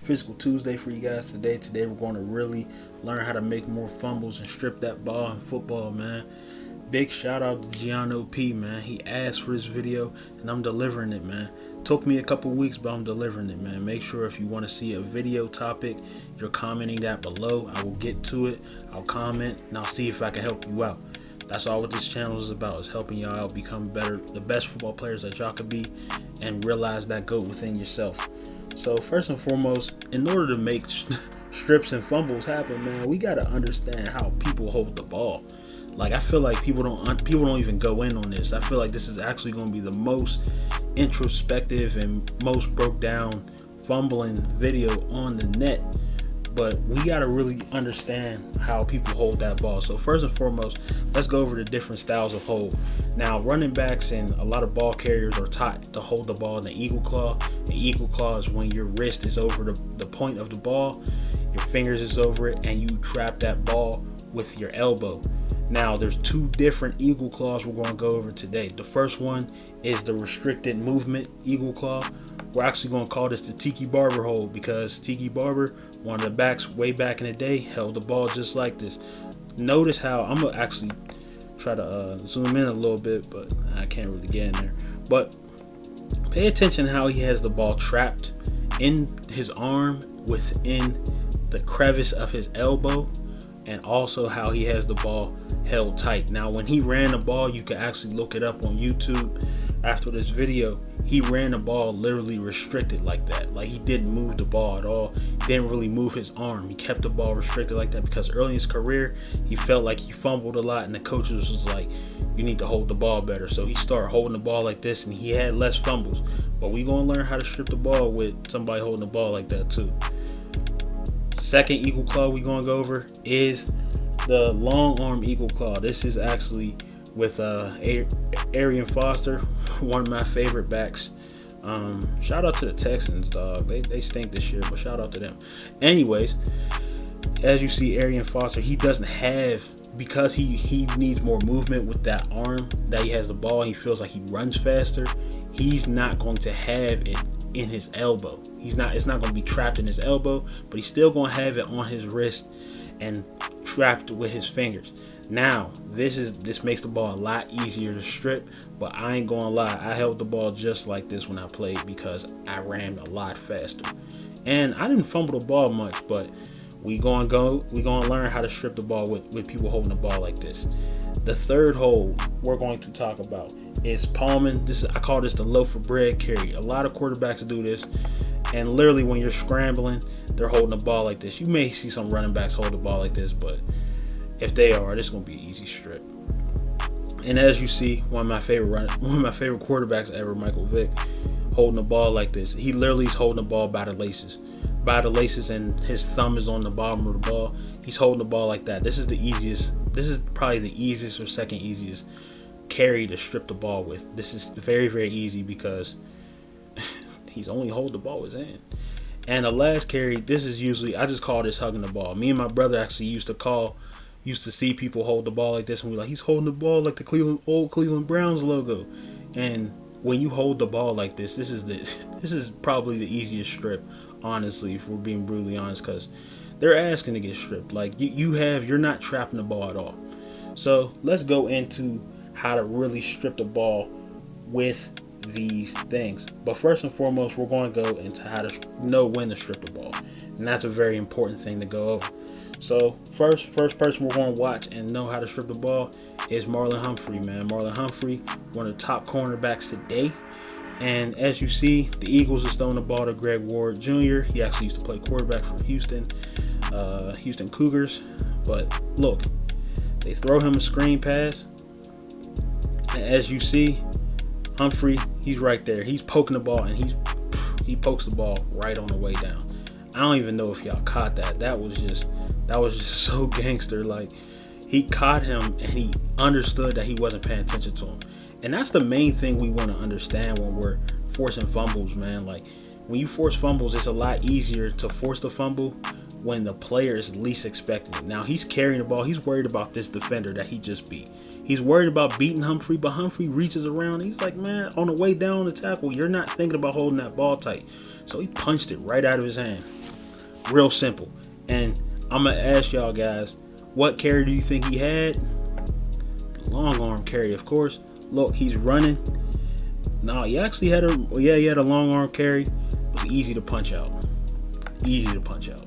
Physical Tuesday for you guys today. Today we're going to really learn how to make more fumbles and strip that ball in football, man. Big shout out to Gianno P, man. He asked for this video and I'm delivering it, man. Took me a couple weeks, but I'm delivering it, man. Make sure if you want to see a video topic, you're commenting that below. I will get to it. I'll comment and I'll see if I can help you out. That's all what this channel is about, is helping y'all out become better, the best football players that y'all could be, and realize that GOAT within yourself. So first and foremost, in order to make strips and fumbles happen, man, we got to understand how people hold the ball. Like, I feel like people don't even go in on this. I feel like this is actually going to be the most introspective and most broke down fumbling video on the net. But we got to really understand how people hold that ball. So first and foremost, let's go over the different styles of hold. Now, running backs and a lot of ball carriers are taught to hold the ball in the eagle claw. The eagle claw is when your wrist is over the point of the ball, your fingers is over it, and you trap that ball with your elbow. Now, there's two different eagle claws we're going to go over today. The first one is the restricted movement eagle claw. We're actually going to call this the Tiki Barber hold, because Tiki Barber, one of the backs way back in the day, held the ball just like this. Notice how I'm going to actually try to zoom in a little bit, but I can't really get in there. But pay attention how he has the ball trapped in his arm within the crevice of his elbow, and also how he has the ball held tight. Now, when he ran the ball, you can actually look it up on YouTube after this video. He ran the ball literally restricted like that. Like, he didn't move the ball at all. Didn't really move his arm. He kept the ball restricted like that because early in his career, he felt like he fumbled a lot, and the coaches was like, you need to hold the ball better. So he started holding the ball like this, and he had less fumbles. But we gonna learn how to strip the ball with somebody holding the ball like that too. Second eagle claw we gonna go over is the long arm eagle claw. This is actually with Arian Foster, one of my favorite backs. Shout out to the Texans, dog. They stink this year, but shout out to them. Anyways, as you see, Arian Foster, he doesn't have, because he needs more movement with that arm that he has the ball. He feels like he runs faster. He's not going to have it in his elbow. It's not going to be trapped in his elbow, but he's still going to have it on his wrist and trapped with his fingers. Now, this makes the ball a lot easier to strip, but I ain't gonna lie, I held the ball just like this when I played because I ran a lot faster. And I didn't fumble the ball much, but we gonna learn how to strip the ball with people holding the ball like this. The third hold we're going to talk about is palming. I call this the loaf of bread carry. A lot of quarterbacks do this, and literally when you're scrambling, they're holding the ball like this. You may see some running backs hold the ball like this, but if they are, this is gonna be an easy strip. And as you see, one of my favorite quarterbacks ever, Michael Vick, holding the ball like this. He literally is holding the ball by the laces, and his thumb is on the bottom of the ball. He's holding the ball like that. This is the easiest. This is probably the easiest or second easiest carry to strip the ball with. This is very, very easy because he's only holding the ball with his hand. And the last carry, this is usually, I just call this hugging the ball. Me and my brother actually used to see people hold the ball like this, and we're like, he's holding the ball like the old Cleveland Browns logo. And when you hold the ball like this, this is probably the easiest strip, honestly, if we're being brutally honest, because they're asking to get stripped. Like, you're not trapping the ball at all. So let's go into how to really strip the ball with these things. But first and foremost, we're going to go into how to know when to strip the ball, and that's a very important thing to go over. So first person we're going to watch and know how to strip the ball is Marlon Humphrey, man. Marlon Humphrey, one of the top cornerbacks today. And as you see, the Eagles is throwing the ball to Greg Ward Jr. He actually used to play quarterback for Houston Cougars. But look, they throw him a screen pass. And as you see, Humphrey, he's right there. He's poking the ball, and he pokes the ball right on the way down. I don't even know if y'all caught that. That was just so gangster. Like, he caught him and he understood that he wasn't paying attention to him. And that's the main thing we want to understand when we're forcing fumbles, man. Like, when you force fumbles, it's a lot easier to force the fumble when the player is least expecting it. Now, he's carrying the ball. He's worried about this defender that he just beat. He's worried about beating Humphrey, but Humphrey reaches around. He's like, man, on the way down the tackle, you're not thinking about holding that ball tight. So he punched it right out of his hand. Real simple. And I'm going to ask y'all guys, what carry do you think he had? Long arm carry, of course. Look, he's running. No, he actually had he had a long arm carry. It was easy to punch out. Easy to punch out.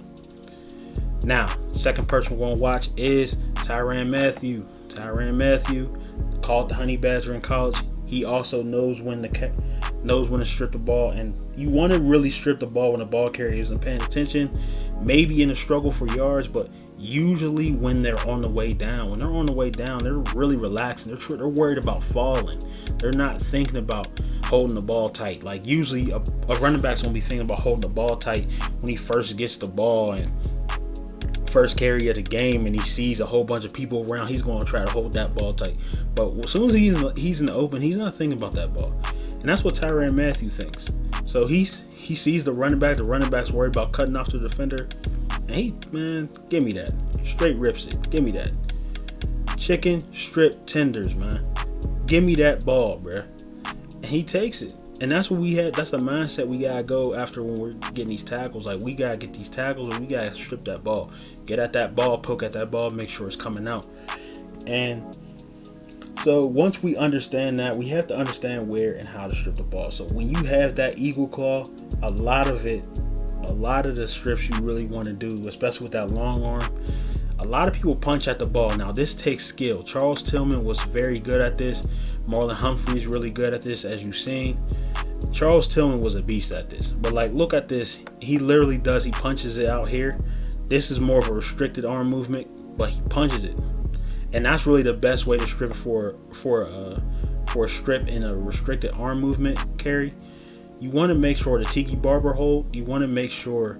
Now, second person we're going to watch is Tyrann Mathieu. Tyrann Mathieu, called the Honey Badger in college. He also knows when to strip the ball, and you want to really strip the ball when the ball carrier isn't paying attention. Maybe in a struggle for yards, but usually when they're on the way down. When they're on the way down, they're really relaxing. They're worried about falling. They're not thinking about holding the ball tight. Like usually a running back's gonna be thinking about holding the ball tight when he first gets the ball and first carry of the game, and he sees a whole bunch of people around. He's going to try to hold that ball tight. But as soon as he's in the open, he's not thinking about that ball. And that's what Tyrann Mathieu thinks. So he sees the running back. The running back's worried about cutting off the defender. And man, give me that. Straight rips it. Give me that. Chicken strip tenders, man. Give me that ball, bruh. And he takes it. And that's what we had. That's the mindset we gotta go after when we're getting these tackles. Like, we gotta get these tackles, and we gotta strip that ball, get at that ball, poke at that ball, make sure it's coming out. And so once we understand that, we have to understand where and how to strip the ball. So when you have that eagle claw, a lot of the strips you really want to do, especially with that long arm, a lot of people punch at the ball. Now this takes skill. Charles Tillman was very good at this. Marlon Humphrey's really good at this, as you've seen. Charles Tillman was a beast at this. But like, look at this. He literally does. He punches it out here. This is more of a restricted arm movement, but he punches it, and that's really the best way to strip for a strip in a restricted arm movement carry. You want to make sure the Tiki Barber hold. You want to make sure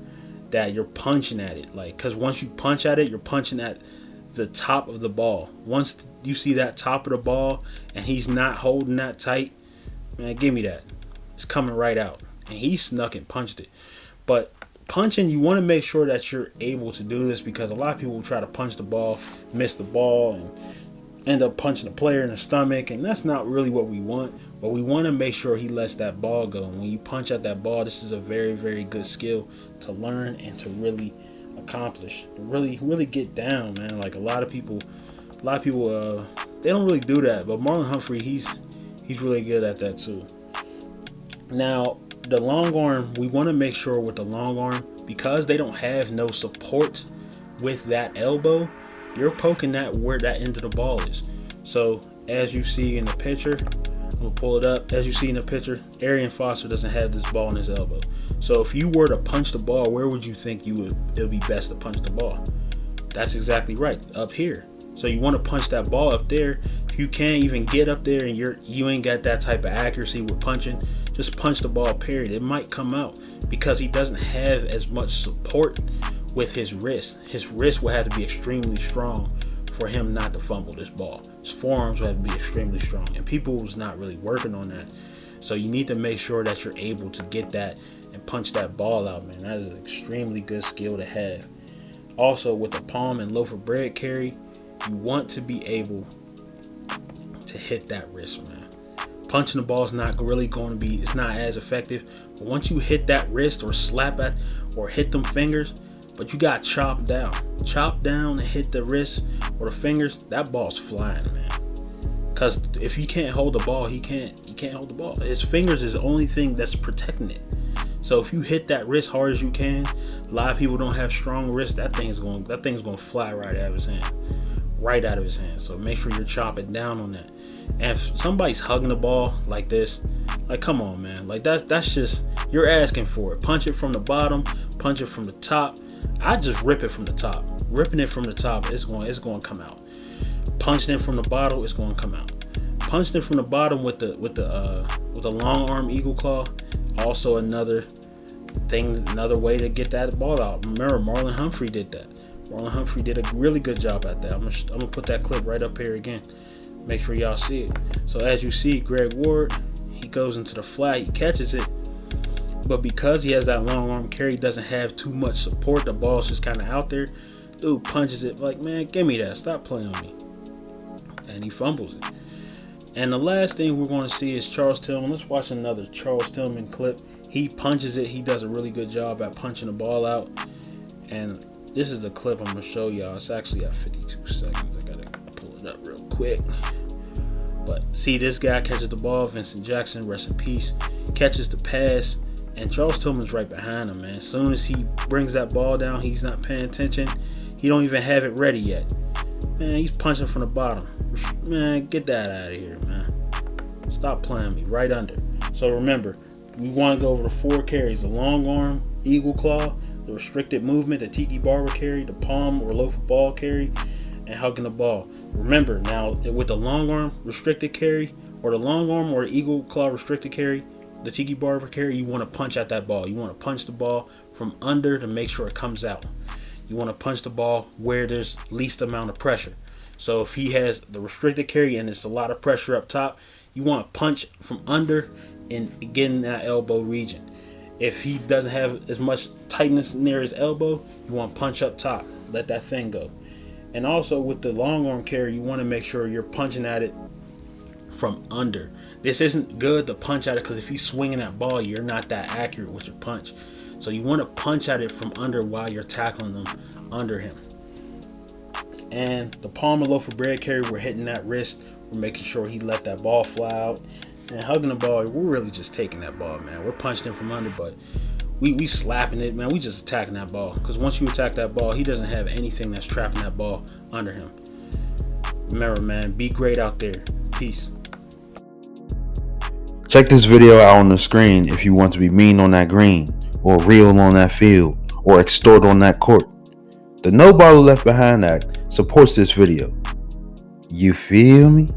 that you're punching at it, like, because once you punch at it, you're punching at the top of the ball. Once you see that top of the ball and he's not holding that tight, man, give me that. It's coming right out. And he snuck and punched it. But punching, you want to make sure that you're able to do this, because a lot of people will try to punch the ball, miss the ball, and end up punching the player in the stomach, and that's not really what we want. But we want to make sure he lets that ball go. And when you punch at that ball, this is a very, very good skill to learn and to really accomplish, to really get down, man. Like, a lot of people they don't really do that, but Marlon Humphrey, he's really good at that too. Now, the long arm, we want to make sure with the long arm, because they don't have no support with that elbow, you're poking that where that end of the ball is. So as you see in the picture, I'm gonna pull it up. As you see in the picture, Arian Foster doesn't have this ball in his elbow. So if you were to punch the ball, where would you think it would be best to punch the ball? That's exactly right, up here. So you want to punch that ball up there. If you can't even get up there and you ain't got that type of accuracy with punching, just punch the ball, period. It might come out because he doesn't have as much support with his wrist. His wrist will have to be extremely strong for him not to fumble this ball. His forearms will have to be extremely strong, and people's not really working on that. So you need to make sure that you're able to get that and punch that ball out, man. That is an extremely good skill to have. Also, with the palm and loaf of bread carry, you want to be able to hit that wrist, man. Punching the ball is not really going to be, it's not as effective. But once you hit that wrist or slap at or hit them fingers, but you got chopped down and hit the wrist or the fingers, that ball's flying, man. Because if he can't hold the ball, he can't hold the ball. His fingers is the only thing that's protecting it. So if you hit that wrist hard as you can, a lot of people don't have strong wrists. That thing's going to fly right out of his hand. So make sure you're chopping down on that. And if somebody's hugging the ball like this, like, come on, man. Like, that's just, you're asking for it. Punch it from the bottom, punch it from the top. I just rip it from the top. Ripping it from the top, it's going to come out. Punching it from the bottom, it's going to come out. Punching it from the bottom with the long arm eagle claw, also another way to get that ball out. Remember, Marlon Humphrey did that. Marlon Humphrey did a really good job at that. I'm gonna put that clip right up here again. Make sure y'all see it. So as you see, Greg Ward, he goes into the flat, he catches it, but because he has that long arm carry, he doesn't have too much support. The ball's just kind of out there. Dude punches it like, man, give me that. Stop playing on me. And he fumbles it. And the last thing we're going to see is Charles Tillman. Let's watch another Charles Tillman clip. He punches it. He does a really good job at punching the ball out. And this is the clip I'm gonna show y'all. It's actually at 52 seconds. I gotta pull it up real quick. But see, this guy catches the ball. Vincent Jackson, rest in peace, catches the pass, and Charles Tillman's right behind him, man. As soon as he brings that ball down, he's not paying attention. He don't even have it ready yet. Man, he's punching from the bottom. Man, get that out of here, man. Stop playing me. Right under. So remember, we want to go over the 4 carries: the long arm, eagle claw, the restricted movement, the tiki barber carry, the palm or loaf of ball carry, and hugging the ball. Remember, now with the long arm restricted carry, or the long arm or eagle claw restricted carry, the tiki barber carry, you want to punch at that ball. You want to punch the ball from under to make sure it comes out. You want to punch the ball where there's least amount of pressure. So if he has the restricted carry and it's a lot of pressure up top, you want to punch from under and get in that elbow region. If he doesn't have as much tightness near his elbow, you want to punch up top. Let that thing go. And also with the long arm carry, you want to make sure you're punching at it from under. This isn't good to punch at it because if he's swinging that ball, you're not that accurate with your punch. So you want to punch at it from under while you're tackling them under him. And the palm of loaf of bread carry, we're hitting that wrist. We're making sure he let that ball fly out. And hugging the ball, we're really just taking that ball, man. We're punching him from under, but we slapping it, man. We just attacking that ball. Because once you attack that ball, he doesn't have anything that's trapping that ball under him. Remember, man, be great out there. Peace. Check this video out on the screen if you want to be mean on that green, or real on that field, or extort on that court. The No Baller Left Behind Act supports this video. You feel me?